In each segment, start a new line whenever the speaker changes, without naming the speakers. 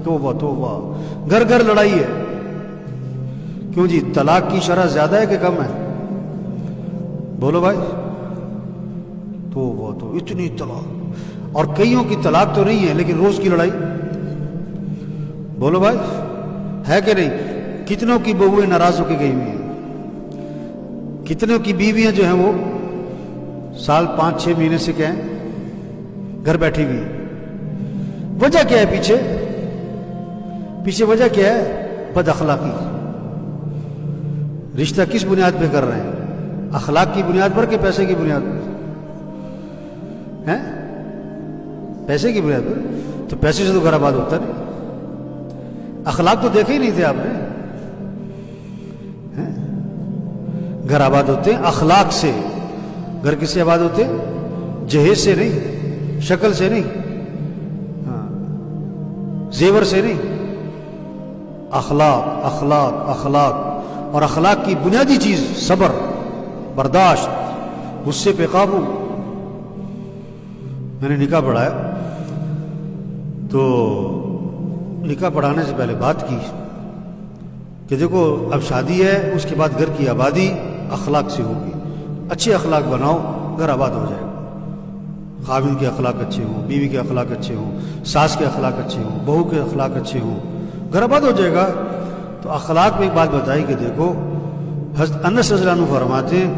توبہ توبہ، گھر گھر لڑائی ہے. کیوں جی؟ طلاق کی شرح زیادہ ہے کہ کم ہے؟ بولو بھائی. توبہ تو اتنی طلاق، اور کئیوں کی طلاق تو نہیں ہے لیکن روز کی لڑائی. بولو بھائی، ہے کہ نہیں؟ کتنوں کی بہویں ناراض ہو کے گئی ہوئی ہیں، کتنوں کی بیویاں جو ہیں وہ سال 5-6 مہینے سے کیا ہیں گھر بیٹھی ہوئی ہیں. وجہ کیا ہے پیچھے؟ پیچھے وجہ کیا ہے؟ بد اخلاقی. رشتہ کس بنیاد پہ کر رہے ہیں؟ اخلاق کی بنیاد پر کہ پیسے کی بنیاد پر؟ ہیں؟ پیسے کی بنیاد پر. تو پیسے سے تو گھر آباد ہوتا نہیں. اخلاق تو دیکھے ہی نہیں تھے آپ نے. گھر آباد ہوتے ہیں اخلاق سے. گھر کس سے آباد ہوتے ہیں؟ جہیز سے نہیں، شکل سے نہیں، زیور سے نہیں. اخلاق اخلاق اخلاق. اور اخلاق کی بنیادی چیز صبر، برداشت، غصے پہ قابو. میں نے نکاح پڑھایا تو نکاح پڑھانے سے پہلے بات کی کہ دیکھو اب شادی ہے، اس کے بعد گھر کی آبادی اخلاق سے ہوگی. اچھے اخلاق بناؤ، گھر آباد ہو جائے گا. خاوند کے اخلاق اچھے ہوں، بیوی کے اخلاق اچھے ہوں، ساس کے اخلاق اچھے ہوں، بہو کے اخلاق اچھے ہوں، گھر آباد ہو جائے گا. تو اخلاق میں ایک بات بتائی کہ دیکھو حضرت انس رضی اللہ عنہ فرماتے ہیں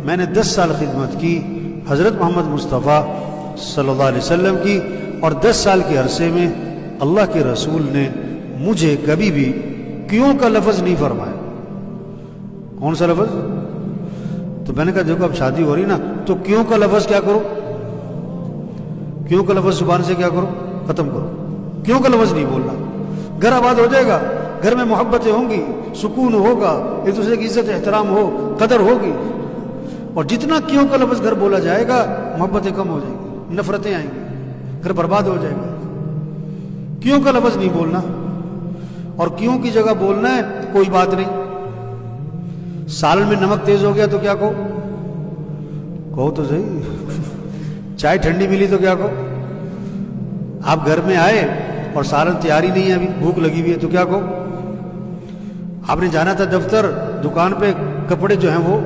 میں نے 10 سال خدمت کی حضرت محمد مصطفیٰ صلی اللہ علیہ وسلم کی، اور 10 سال کے عرصے میں اللہ کے رسول نے مجھے کبھی بھی کیوں کا لفظ نہیں فرمایا. کون سا لفظ؟ تو میں نے کہا دیکھو اب شادی ہو رہی نا تو کیوں کا لفظ کیا کرو، کیوں کا لفظ زبان سے کیا کرو، ختم کرو. کیوں کا لفظ نہیں بولنا. گھر آباد ہو جائے گا، گھر میں محبتیں ہوں گی، سکون ہوگا، ایک دوسرے کی عزت احترام ہو، قدر ہوگی. اور جتنا کیوں کا لفظ گھر بولا جائے گا محبتیں کم ہو جائیں گی، نفرتیں آئیں گی، گھر برباد ہو جائے گا. کیوں کا لفظ نہیں بولنا، اور کیوں کی جگہ بولنا ہے کوئی بات نہیں. سالن میں نمک تیز ہو گیا تو کیا کہو تو صحیح. چائے ٹھنڈی ملی تو کیا کہو. آپ گھر میں آئے اور سالن تیاری نہیں ہے، ابھی بھوک لگی ہوئی ہے تو کیا کہو. آپ نے جانا تھا دفتر، دکان پہ کپڑے جو ہیں وہ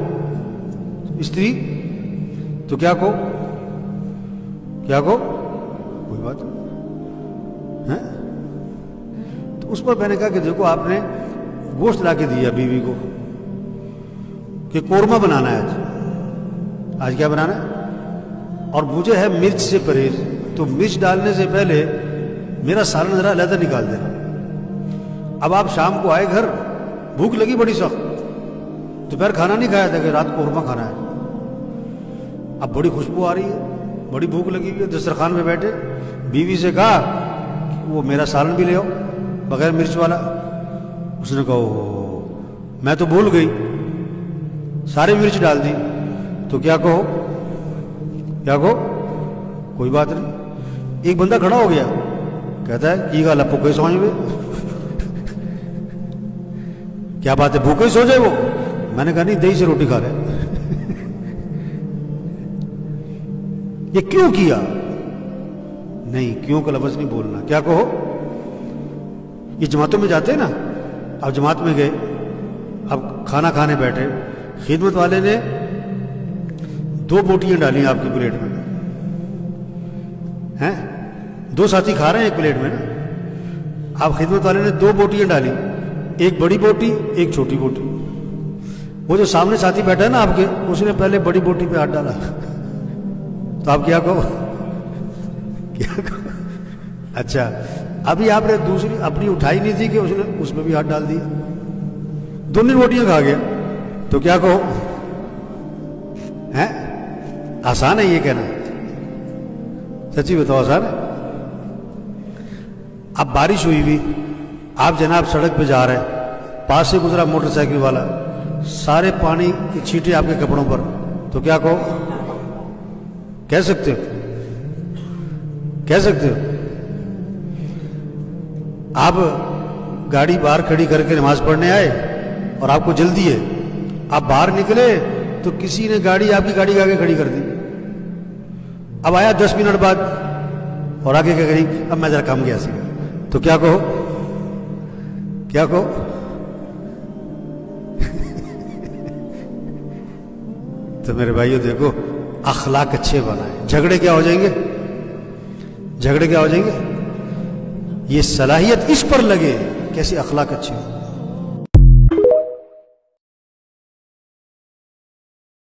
استری، تو کیا کہو کوئی بات نہیں. تو اس پر میں نے کہا کہ دیکھو آپ نے گوشت لا کے دیا بیوی کو کہ قورمہ بنانا ہے آج کیا بنانا ہے، اور مجھے ہے مرچ سے پرہیز، تو مرچ ڈالنے سے پہلے میرا سالن ذرا علیحدہ نکال دینا. اب آپ شام کو آئے گھر، بھوک لگی بڑی سخت، دوپہر کھانا نہیں کھایا تھا کہ رات کو قورمہ کھانا ہے. اب بڑی خوشبو آ رہی ہے، بڑی بھوک لگی ہوئی ہے، دسترخوان پہ بیٹھے، بیوی سے کہا کہ وہ میرا سالن بھی لے آؤ بغیر مرچ والا. اس نے کہا میں تو بھول گئی، سارے مرچ ڈال دی. تو کیا کہو کوئی بات نہیں. ایک بندہ کھڑا ہو گیا، کہتا ہے کی گل ہے بھوکے سو جائے. کیا بات ہے بھوکے سو جائے وہ؟ میں نے کہا نہیں، دہی سے روٹی کھا رہے. یہ کیوں کیا؟ نہیں، کیوں کا لفظ نہیں بولنا. کیا کہو. یہ جماعتوں میں جاتے ہیں نا، اب جماعت میں گئے، اب کھانا کھانے بیٹھے، خدمت والے نے 2 بوٹیاں ڈالی آپ کی پلیٹ میں، ہیں 2 ساتھی کھا رہے ہیں ایک پلیٹ میں نا. آپ خدمت والے نے 2 بوٹیاں ڈالی، ایک بڑی بوٹی ایک چھوٹی بوٹی. وہ جو سامنے ساتھی بیٹھا ہے نا آپ کے، اس نے پہلے بڑی بوٹی پہ ہاتھ ڈالا. تو آپ کیا کہو؟ اچھا، ابھی آپ نے دوسری اپنی اٹھائی نہیں تھی کہ اس نے اس میں بھی ہاتھ ڈال دیا، دونوں روٹیاں کھا گیا. تو کیا کہو؟ ہیں آسان ہے یہ کہنا؟ سچی بتاؤ آسان ہے؟ اب بارش ہوئی ہوئی، آپ جناب سڑک پہ جا رہے ہیں، پاس سے گزرا موٹر سائیکل والا، سارے پانی کی چھینٹیں آپ کے کپڑوں پر. تو کیا کہو؟ کہہ سکتے ہو؟ آپ گاڑی باہر کھڑی کر کے نماز پڑھنے آئے اور آپ کو جلدی ہے، آپ باہر نکلے تو کسی نے گاڑی آپ کی گاڑی کے آگے کھڑی کر دی. اب آیا 10 منٹ بعد اور آگے کیا کہیں اب میں ذرا کام گیا سی. تو کیا کہو؟ کیا کہو؟ تو میرے بھائیو دیکھو، اخلاق اچھے بنائیں، جھگڑے کیا ہو جائیں گے؟ جھگڑے کیا ہو جائیں گے؟ یہ صلاحیت اس پر لگے کیسے اخلاق اچھے ہو.